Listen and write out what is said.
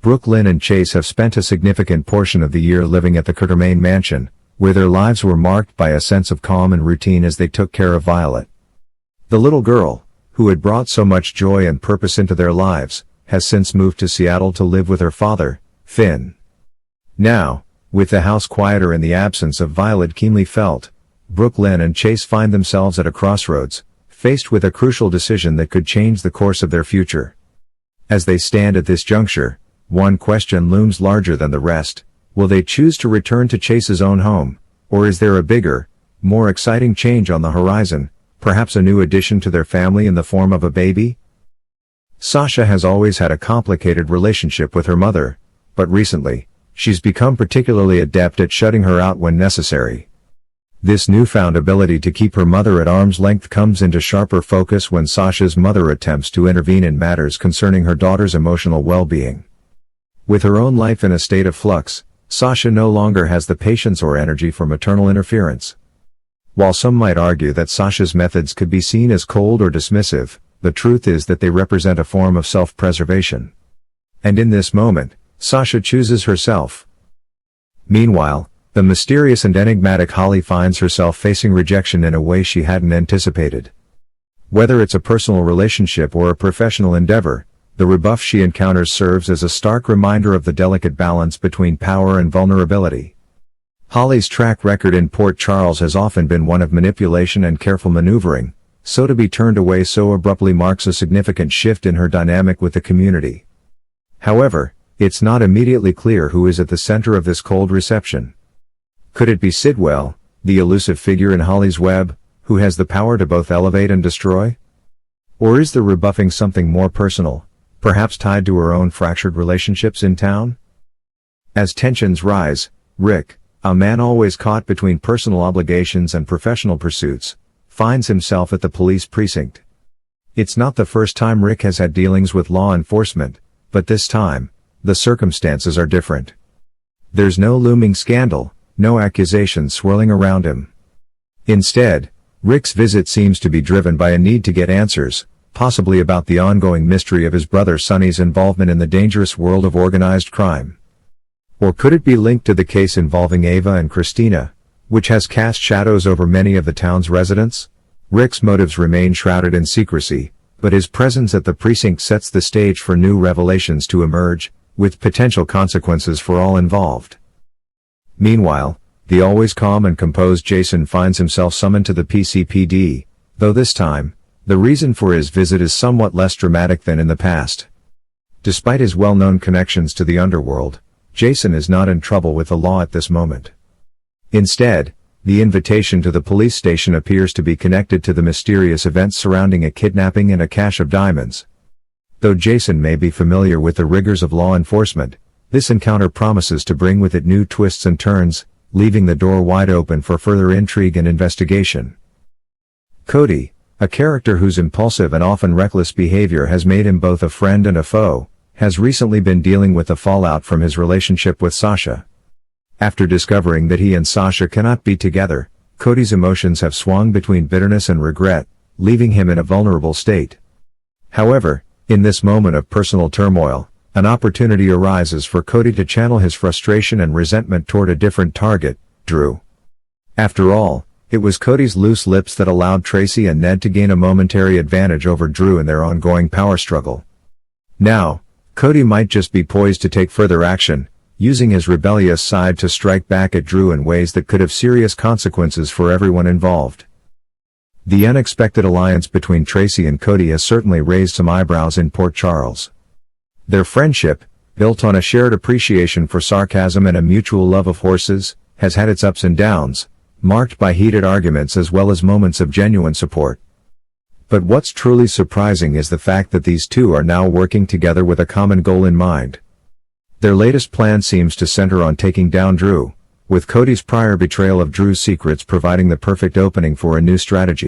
Brooklyn and Chase have spent a significant portion of the year living at the Quatermain mansion, where their lives were marked by a sense of calm and routine as they took care of Violet. The little girl, who had brought so much joy and purpose into their lives, has since moved to Seattle to live with her father, Finn. Now, with the house quieter and the absence of Violet keenly felt, Brooklyn and Chase find themselves at a crossroads, faced with a crucial decision that could change the course of their future. As they stand at this juncture, one question looms larger than the rest: will they choose to return to Chase's own home, or is there a bigger, more exciting change on the horizon, perhaps a new addition to their family in the form of a baby? Sasha has always had a complicated relationship with her mother, but recently, she's become particularly adept at shutting her out when necessary. This newfound ability to keep her mother at arm's length comes into sharper focus when Sasha's mother attempts to intervene in matters concerning her daughter's emotional well-being. With her own life in a state of flux, Sasha no longer has the patience or energy for maternal interference. While some might argue that Sasha's methods could be seen as cold or dismissive, the truth is that they represent a form of self-preservation. And in this moment, Sasha chooses herself. Meanwhile, the mysterious and enigmatic Holly finds herself facing rejection in a way she hadn't anticipated. Whether it's a personal relationship or a professional endeavor, the rebuff she encounters serves as a stark reminder of the delicate balance between power and vulnerability. Holly's track record in Port Charles has often been one of manipulation and careful maneuvering, so to be turned away so abruptly marks a significant shift in her dynamic with the community. However, it's not immediately clear who is at the center of this cold reception. Could it be Sidwell, the elusive figure in Holly's web, who has the power to both elevate and destroy? Or is the rebuffing something more personal, perhaps tied to her own fractured relationships in town? As tensions rise, Rick, a man always caught between personal obligations and professional pursuits, finds himself at the police precinct. It's not the first time Rick has had dealings with law enforcement, but this time, the circumstances are different. There's no looming scandal, no accusations swirling around him. Instead, Rick's visit seems to be driven by a need to get answers, possibly about the ongoing mystery of his brother Sonny's involvement in the dangerous world of organized crime. Or could it be linked to the case involving Ava and Christina, which has cast shadows over many of the town's residents? Rick's motives remain shrouded in secrecy, but his presence at the precinct sets the stage for new revelations to emerge, with potential consequences for all involved. Meanwhile, the always calm and composed Jason finds himself summoned to the PCPD, though this time, the reason for his visit is somewhat less dramatic than in the past. Despite his well-known connections to the underworld, Jason is not in trouble with the law at this moment. Instead, the invitation to the police station appears to be connected to the mysterious events surrounding a kidnapping and a cache of diamonds. Though Jason may be familiar with the rigors of law enforcement, this encounter promises to bring with it new twists and turns, leaving the door wide open for further intrigue and investigation. Cody, a character whose impulsive and often reckless behavior has made him both a friend and a foe, has recently been dealing with the fallout from his relationship with Sasha. After discovering that he and Sasha cannot be together, Cody's emotions have swung between bitterness and regret, leaving him in a vulnerable state. However, in this moment of personal turmoil, an opportunity arises for Cody to channel his frustration and resentment toward a different target, Drew. After all, it was Cody's loose lips that allowed Tracy and Ned to gain a momentary advantage over Drew in their ongoing power struggle. Now, Cody might just be poised to take further action, using his rebellious side to strike back at Drew in ways that could have serious consequences for everyone involved. The unexpected alliance between Tracy and Cody has certainly raised some eyebrows in Port Charles. Their friendship, built on a shared appreciation for sarcasm and a mutual love of horses, has had its ups and downs, marked by heated arguments as well as moments of genuine support. But what's truly surprising is the fact that these two are now working together with a common goal in mind. Their latest plan seems to center on taking down Drew, with Cody's prior betrayal of Drew's secrets providing the perfect opening for a new strategy.